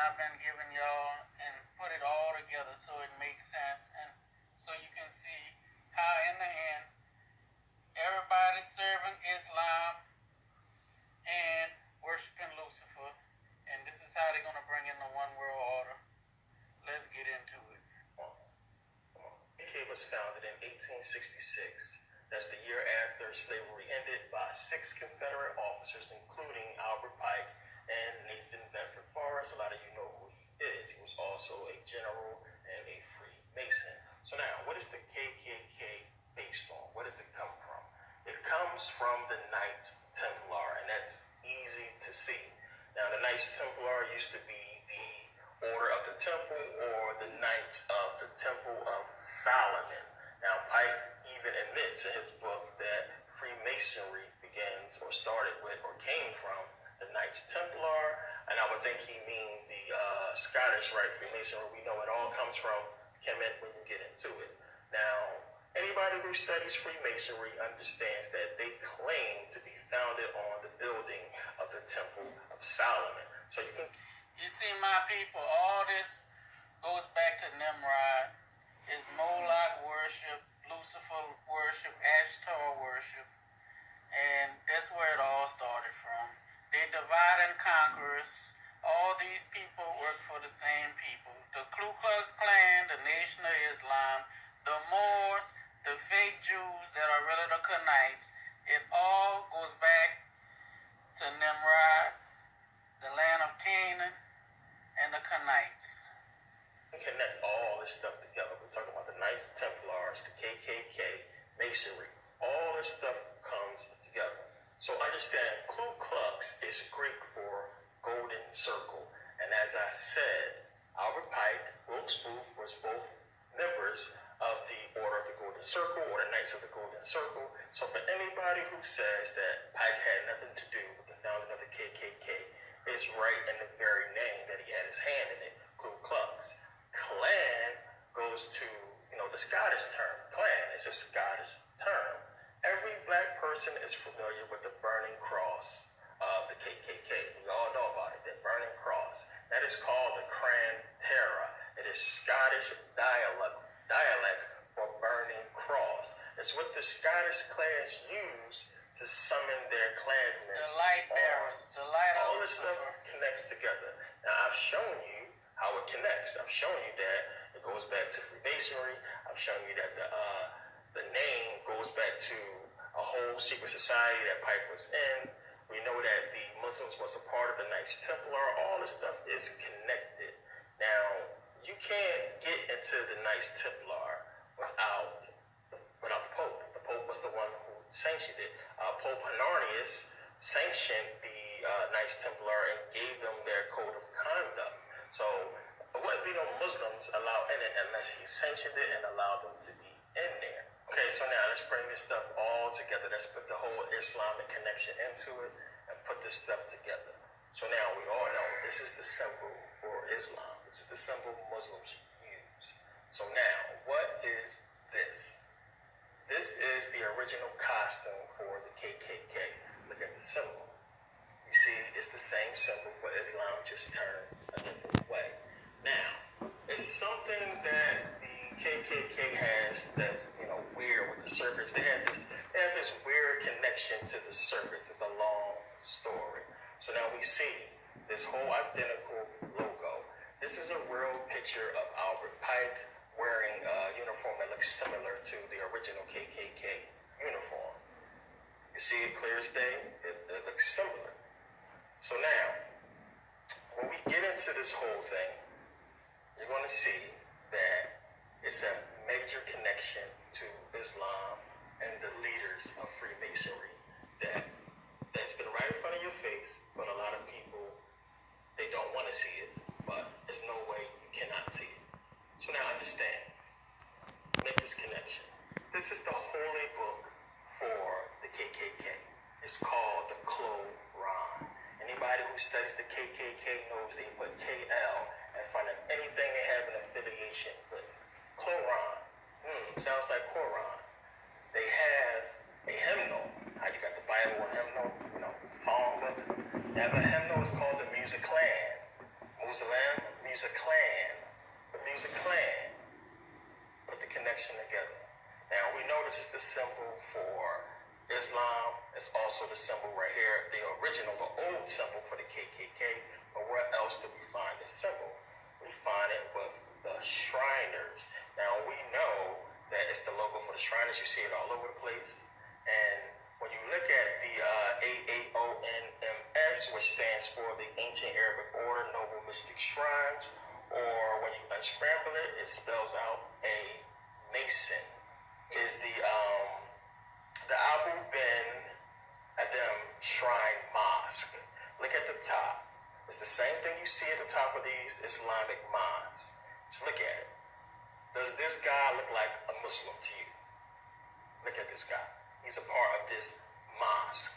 I've been giving y'all and put it all together so it makes sense and so you can see how in the end everybody's serving Islam and worshiping Lucifer, and this is how they're gonna bring in the one world order. Let's get into it. KKK was founded in 1866. That's the year after slavery ended by 6 Confederate officers, including Albert Pike and Nathan Bedford Forrest. A lot of you know who he is. He was also a general and a Freemason. So now, what is the KKK based on? Where does it come from? It comes from the Knights Templar, and that's easy to see. Now, the Knights Templar used to be the Order of the Temple or the Knights of the Temple of Solomon. Now, Pike even admits in his book that Freemasonry begins or started with or came from the Knights Templar, and I would think he means the Scottish Rite Freemasonry. We know it all comes from Kemet when you get into it. Now, anybody who studies Freemasonry understands that they claim to be founded on the building of the Temple of Solomon. So you see, my people, all this goes back to Nimrod. It's Moloch worship, Lucifer worship, Ashtar worship, and that's where it all started from. They divide and conquer us. All these people work for the same people. The Ku Klux Klan, the Nation of Islam, the Moors, the fake Jews that are really the Kenites. It all goes back to Nimrod, the land of Canaan, and the Kenites. Connect all this stuff together. We're talking about the Knights Templars, the KKK, Masonry. All this stuff comes together. So understand, Ku Klux is Greek for Golden Circle. And as I said, Albert Pike, Wilkes Booth was both members of the Order of the Golden Circle or the Knights of the Golden Circle. So for anybody who says that Pike had nothing to do with the founding of the KKK, it's right in the very name that he had his hand in it, Ku Klux. Klan goes to, the Scottish term. Klan is a Scottish term. Every black person is familiar with the burning cross of the KKK. We all know about it, the burning cross. That is called the Cran Terra. It is Scottish dialect for burning cross. It's what the Scottish clans use to summon their clansmen. The light bearers, the light. All this stuff connects together. Now, I've shown you how it connects. I've shown you that it goes back to Freemasonry. I've shown you that the name goes back to a whole secret society that Pike was in. We know that the Muslims was a part of the Knights Templar. All this stuff is connected. Now, you can't get into the Knights Templar without the Pope. The Pope was the one who sanctioned it. Pope Honorius sanctioned the Knights Templar and gave them their code of conduct. So there wouldn't be no Muslims allowed in it unless he sanctioned it and allowed them to be in there. Okay, so now let's bring this stuff all together. Let's put the whole Islamic connection into it and put this stuff together. So now we all know this is the symbol for Islam. This is the symbol Muslims use. So now, what is this? This is the original costume for the KKK. Look at the symbol. You see, it's the same symbol for Islam, just turned a different way. Now, it's something that the KKK has that's, weird with the serpents. They have this weird connection to the serpents. It's a long story. So now we see this whole identical logo. This is a real picture of Albert Pike wearing a uniform that looks similar to the original KKK uniform. You see it clear as day? It looks similar. So now, when we get into this whole thing, you're going to see that it's a major connection to Islam and the leaders of Freemasonry that's been right in front of your face, but a lot of people, they don't want to see it, but there's no way you cannot see it. So now understand, make this connection. This is the holy book for the KKK. It's called the Quran. Anybody who studies the KKK knows they put KL in front of anything they have an affiliation with. Quran. Sounds like Quran. They have a hymnal. How you got the Bible and hymnal, songbook. They have a hymnal. It's called the Music Clan. Muslim, Music Clan. The Music Clan put the connection together. Now we know this is the symbol for Islam. It's also the symbol right here, the original, the old symbol for the KKK. But where else do we find this symbol? We find it with the Shriners. Now we know that it's the logo for the Shriners. You see it all over the place. And when you look at the AAONMS, which stands for the Ancient Arabic Order Noble Mystic Shrines, or when you unscramble it, it spells out a Mason. Is the Abu bin Adem Shrine Mosque. Look at the top. It's the same thing you see at the top of these Islamic mosques. Just look at it. Does this guy look like a Muslim to you? Look at this guy. He's a part of this mosque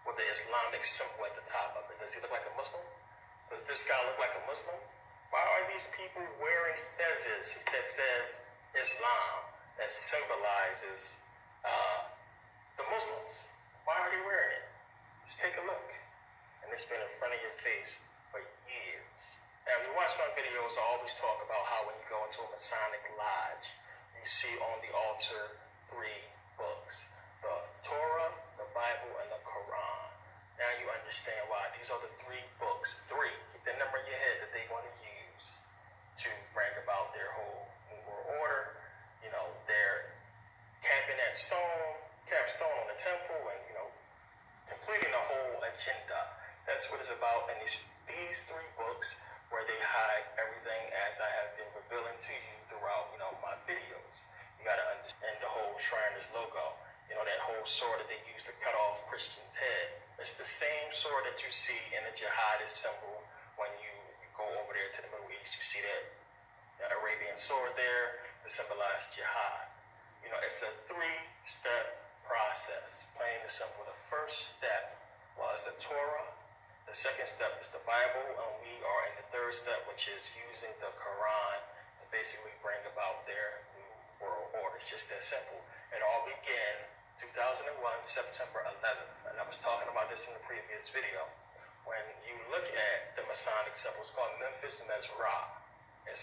with the Islamic symbol at the top of it. Does he look like a Muslim? Does this guy look like a Muslim? Why are these people wearing fezzes that says Islam, that symbolizes the Muslims? Why are they wearing it? Just take a look. And it's been in front of your face for years. Now, when you watch my videos, I always talk about how when you go into a Masonic lodge, you see on the altar 3 books: the Torah, the Bible, and the Quran. Now you understand why. These are the 3 books. 3. Keep the number in your head that they're going to use to bring about their whole New World Order. You know, they're capping that capstone on the temple, and, you know, completing the whole agenda. That's what it's about in these 3 books, where they hide everything as I have been revealing to you throughout, you know, my videos. You gotta understand the whole Shriners logo. You know, that whole sword that they use to cut off Christians' head. It's the same sword that you see in the jihadist symbol when you go over there to the Middle East. You see that Arabian sword there to symbolize jihad. You know, it's a 3-step process. Plain and simple. The first step was the Torah. The second step is the Bible, and we are in the 3rd step, which is using the Quran to basically bring about their new world order. It's just that simple. It all began 2001, September 11th, and I was talking about this in the previous video. When you look at the Masonic symbol, it's called Memphis Mezrah. It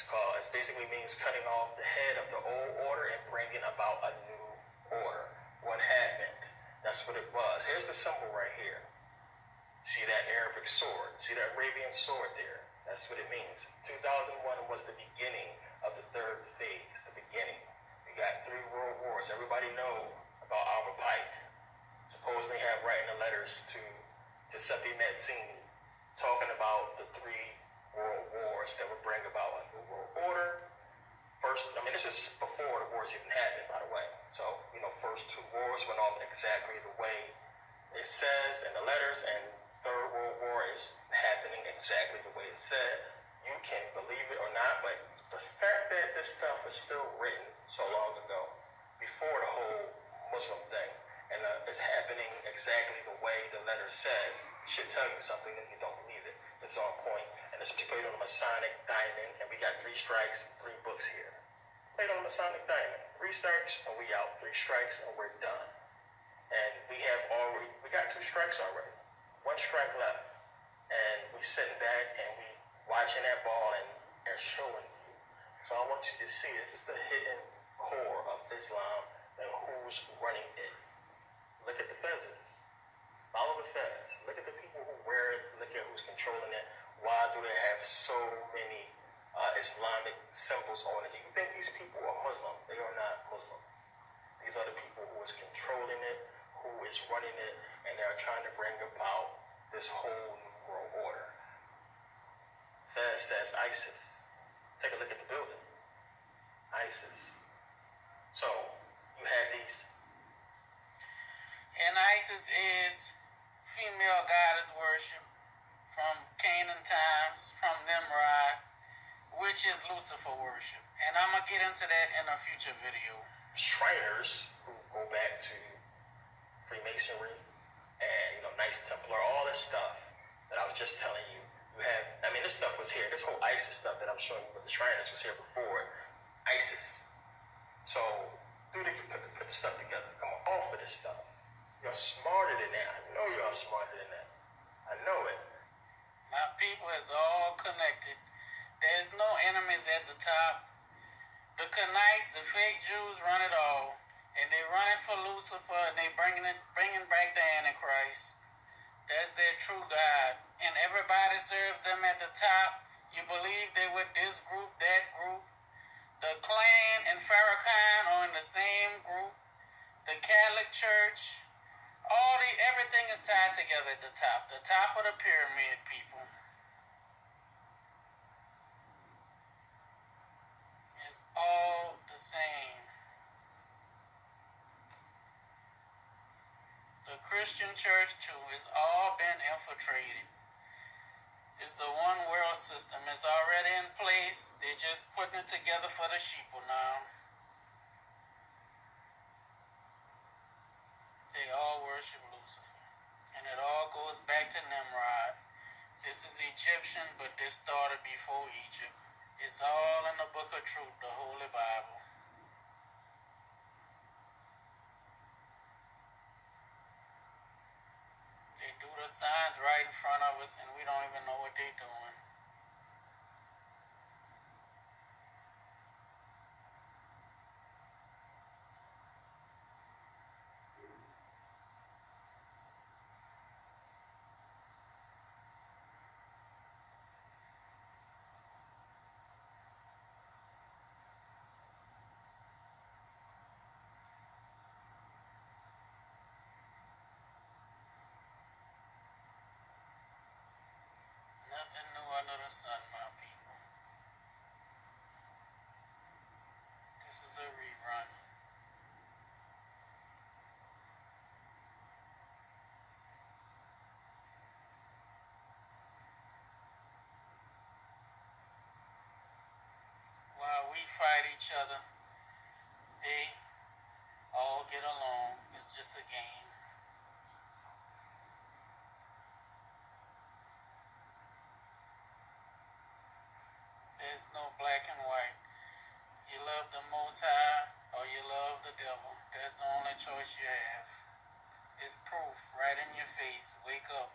basically means cutting off the head of the old order and bringing about a new order. What happened? That's what it was. Here's the symbol right here. See that Arabic sword? See that Arabian sword there? That's what it means. 2001 was the beginning of the 3rd phase, the beginning. We got 3 world wars. Everybody know about Albert Pike. Supposedly have writing the letters to Giuseppe Mazzini, talking about the 3 world wars that would bring about a new world order. First, I mean, this is before the wars even happened, by the way. So, you know, first 2 wars went off exactly the way it says in the letters, and 3rd World War is happening exactly the way it said. You can believe it or not, but the fact that this stuff was still written so long ago, before the whole Muslim thing, and it's happening exactly the way the letter says, should tell you something if you don't believe it. It's on point, and it's played on the Masonic diamond, and we got 3 strikes, 3 books here. Played on the Masonic diamond. 3 strikes, and we out. 3 strikes, and we're done. And we got 2 strikes already. 1 strike left. And we sitting back, and we watching that ball, and they're showing you. So I want you to see, this is the hidden core of Islam, and who's running it. Look at the fezzes. Follow the fez. Look at the people who wear it. Look at who's controlling it. Why do they have so many Islamic symbols on it? Do you think these people are Muslim? They are not Muslims. These are the people who is controlling it, who is running it, and they are trying to bring about this whole new world order. Fez says ISIS. Take a look at the building. ISIS. So, you have these. And ISIS is female goddess worship from Canaan times, from Nimrod, which is Lucifer worship. And I'm going to get into that in a future video. Shriners who go back to Freemasonry and, you know, Knights Templar, all this stuff that I was just telling you. You have, I mean, this stuff was here. This whole ISIS stuff that I'm showing you with the Shriners was here before ISIS. So, put the stuff together. Come on, off of this stuff. You're smarter than that. I know you're smarter than that. I know it. My people is all connected. no enemies at the top. The Knights, the fake Jews, run it all, and they run it for Lucifer, and they bringing back the Antichrist. That's their true God, and everybody serves them at the top. You believe they with this group, that group. The Klan and Farrakhan are in the same group. The Catholic Church, everything is tied together at the top of the pyramid, people. It's all the same. The Christian church too has all been infiltrated. It's the one world system. It's already in place. They're just putting it together for the sheeple now. They all worship Lucifer. And it all goes back to Nimrod. This is Egyptian, but this started before Egypt. It's all in the Book of Truth, the Holy Bible. They do the signs right in front of us, and we don't even know what they're doing. Nothing new under the sun, my people. This is a rerun. While we fight each other, they all get along. It's just a game. There's no black and white. You love the Most High or you love the devil. That's the only choice you have. It's proof right in your face. Wake up.